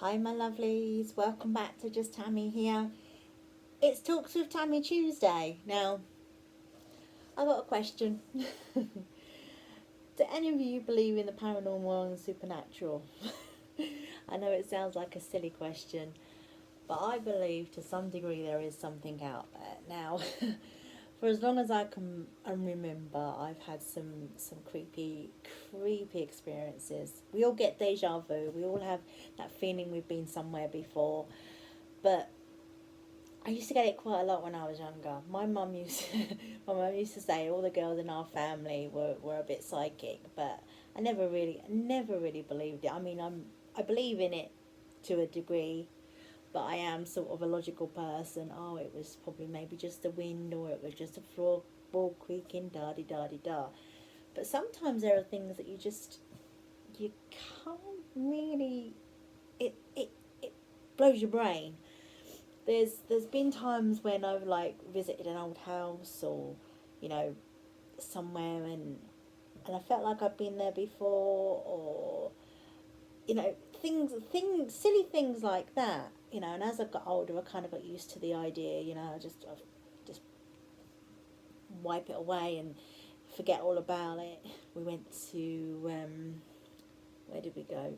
Hi, my lovelies. Welcome back to Just Tammy here. It's Talks with Tammy Tuesday. Now, I've got a question. Do any of you believe in the paranormal and supernatural? I know it sounds like a silly question, but I believe to some degree there is something out there. Now, for as long as I can remember, I've had some creepy experiences. We all get deja vu. We all have that feeling we've been somewhere before, but I used to get it quite a lot when I was younger. My mum used to say all the girls in our family were a bit psychic, but never really believed it. I believe in it to a degree, but I am sort of a logical person. Oh, it was probably maybe just the wind, or it was just a floor ball creaking, da di da di da. But sometimes there are things that you can't really. It blows your brain. There's been times when I've like visited an old house, or you know, somewhere, and I felt like I've been there before, or things silly things like that. And as I got older, I kind of got used to the idea. I just wipe it away and forget all about it. We went to where did we go?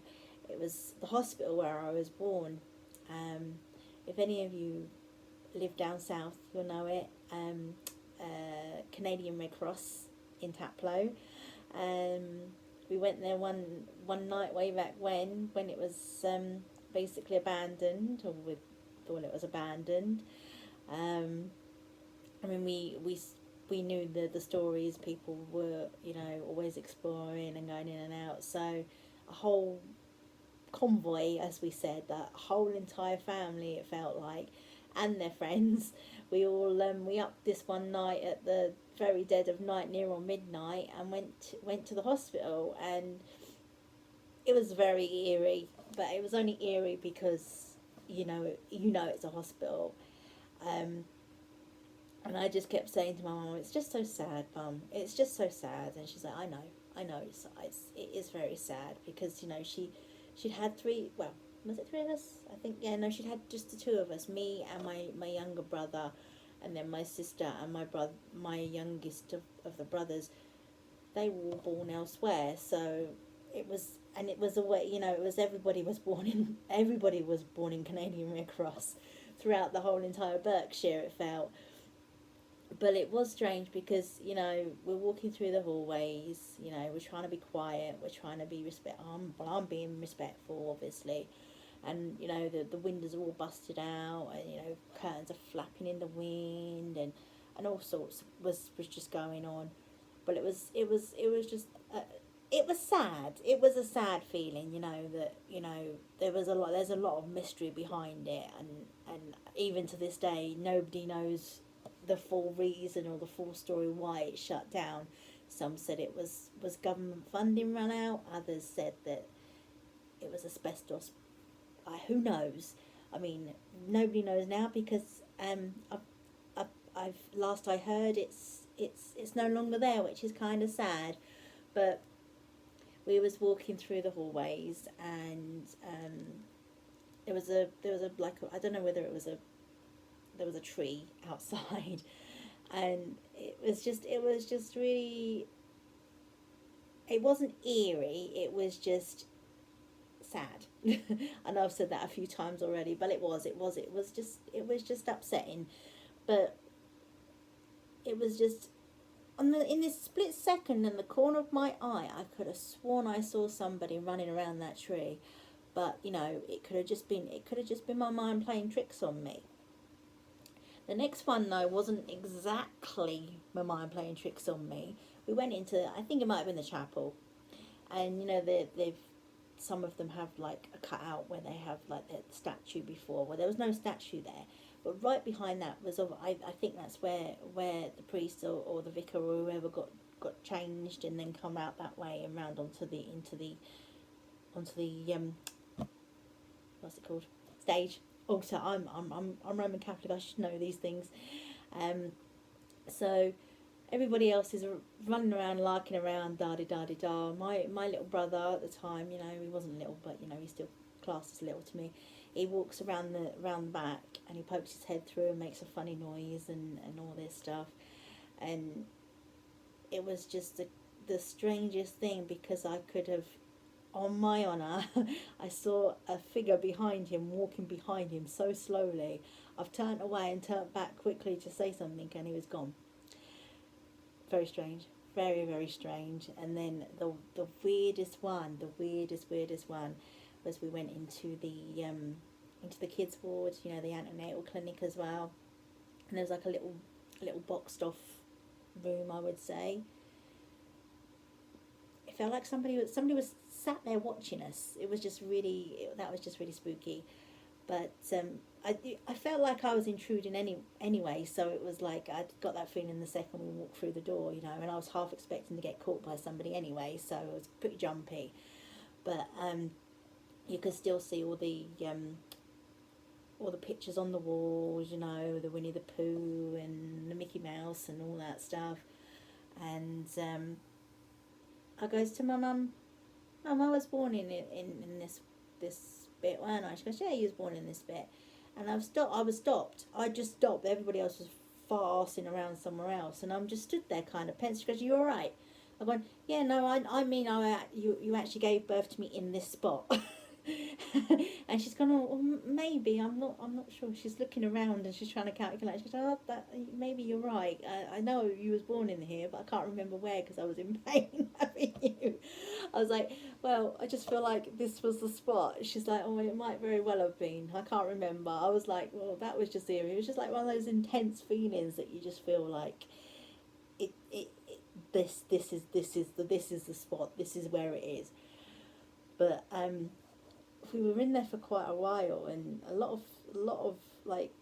It was the hospital where I was born. Um, if any of you live down south, you'll know it. Canadian Red Cross in Taplow. Um, we went there one night way back when it was basically abandoned, or we thought it was abandoned. Um, I mean, we knew the stories. People were always exploring and going in and out. So a whole convoy, as we said, that whole entire family, it felt like, and their friends. We upped this one night at the very dead of night, near on midnight, and went to the hospital, and it was very eerie. But it was only eerie because it's a hospital. Um, and I just kept saying to my mum, "It's just so sad, Mum. It's just so sad." And she's like, I know. It is very sad because she'd had three. Well, was it three of us? I think, yeah. No, she'd had just the two of us, me and my younger brother, and then my sister and my youngest of the brothers. They were all born elsewhere, so it was a way. It was everybody was born in Canadian Red Cross throughout the whole entire Berkshire. It felt, but it was strange because we're walking through the hallways. We're trying to be quiet, we're trying to be I'm being respectful, obviously. And the windows are all busted out, and curtains are flapping in the wind, and all sorts was just going on. But it was just it was sad. It was a sad feeling, that there's a lot of mystery behind it, and even to this day nobody knows the full reason or the full story why it shut down. Some said it was government funding run out. Others said that it was asbestos. Who knows? I mean, nobody knows now because I've last I heard it's no longer there, which is kind of sad. But we was walking through the hallways, and there was a like I don't know whether there was a tree outside, and it was just really, it wasn't eerie, it was just sad. I know I've said that a few times already, but it was just upsetting. But it was just in this split second, in the corner of my eye, I could have sworn I saw somebody running around that tree. But it could have just been my mind playing tricks on me. The next one, though, wasn't exactly my mind playing tricks on me. We went into, I think it might have been the chapel, and they've some of them have like a cutout where they have like the statue before. Well, there was no statue there, but right behind that was I think that's where the priest, or the vicar, or whoever got changed and then come out that way and round onto the what's it called, stage, altar. I'm Roman Catholic. I should know these things. Um, so everybody else is running around, larking around, da di da di da. My little brother at the time, he wasn't little, but he's still classed as little to me. He walks around the back and he pokes his head through and makes a funny noise and all this stuff. And it was just the strangest thing, because I could have, on my honour, I saw a figure behind him, walking behind him so slowly. I've turned away and turned back quickly to say something, and he was gone. Very strange. Very, very strange. And then the weirdest one was we went into the kids' ward, you know, the antenatal clinic as well. And there was like a little boxed off room, I would say. It felt like somebody was sat there watching us. It was just really, that was just really spooky. But I felt like I was intruding anyway, so it was like I got that feeling the second we walked through the door, you know, and I was half expecting to get caught by somebody anyway, so it was pretty jumpy. But you could still see all the pictures on the walls, you know, the Winnie the Pooh and the Mickey Mouse and all that stuff. And I goes to my mum, Mum, I was born in this bit, weren't I? She goes, yeah, you was born in this bit. And I was stopped. I just stopped. Everybody else was farsing around somewhere else, and I'm just stood there kind of pensive. She goes, you all right? I went, yeah, no, I mean, you actually gave birth to me in this spot. And she's gone, oh, well, maybe, I'm not sure. She's looking around and she's trying to calculate. She goes, oh, maybe you're right. I know you was born in here, but I can't remember where because I was in pain having you. I was like, well, I just feel like this was the spot. She's like, oh, it might very well have been. I can't remember. I was like, well, that was just eerie. It was just like one of those intense feelings that you just feel like this is the spot. This is where it is. But we were in there for quite a while, and a lot of like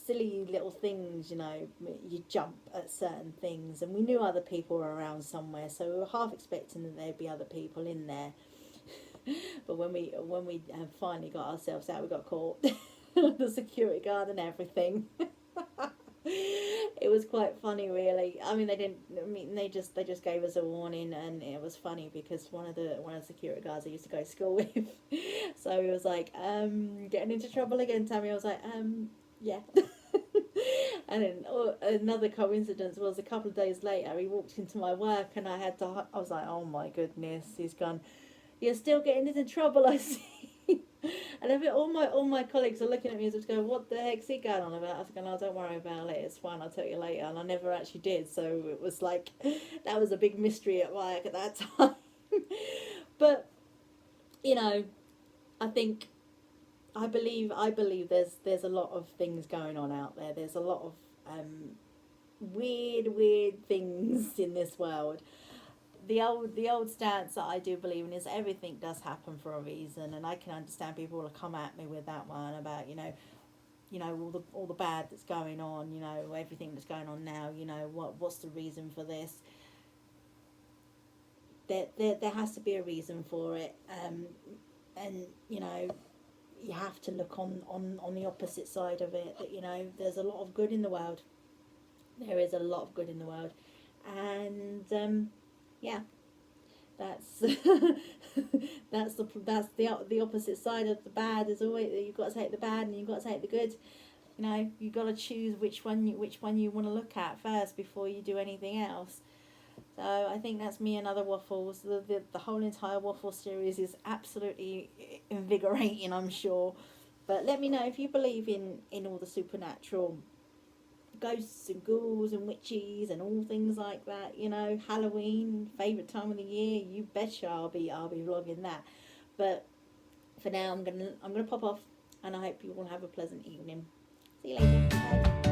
silly little things, you know, you jump at certain things, and we knew other people were around somewhere, so we were half expecting that there'd be other people in there. But when we finally got ourselves out, we got caught. The security guard and everything. It was quite funny, really. I mean, they just gave us a warning, and it was funny because one of the security guards I used to go to school with, so he was like, getting into trouble again, Tammy. I was like, yeah. And then another coincidence was a couple of days later, he walked into my work, and I was like, oh my goodness, he's gone, you're still getting into trouble, I see. And all my colleagues are looking at me as if to go, what the heck's he going on about? I was going, oh, don't worry about it, it's fine, I'll tell you later. And I never actually did, so it was like, that was a big mystery at work at that time. But, you know, I believe there's a lot of things going on out there. There's a lot of weird things in this world. The old stance that I do believe in is everything does happen for a reason, and I can understand people will come at me with that one about, you know, all the bad that's going on, you know, everything that's going on now, you know, what's the reason for this? There has to be a reason for it, and you know, you have to look on the opposite side of it, that, you know, there's a lot of good in the world. There is a lot of good in the world, and yeah, that's that's the opposite side of the bad. Is always, you've got to take the bad and you've got to take the good. You know, you've got to choose which one you want to look at first before you do anything else. So I think that's me and other waffles. The whole entire waffle series is absolutely invigorating, I'm sure. But let me know if you believe in all the supernatural, ghosts and ghouls and witches and all things like that. You know, Halloween, favourite time of the year. You betcha I'll be vlogging that. But for now, I'm gonna pop off, and I hope you all have a pleasant evening. See you later. Bye.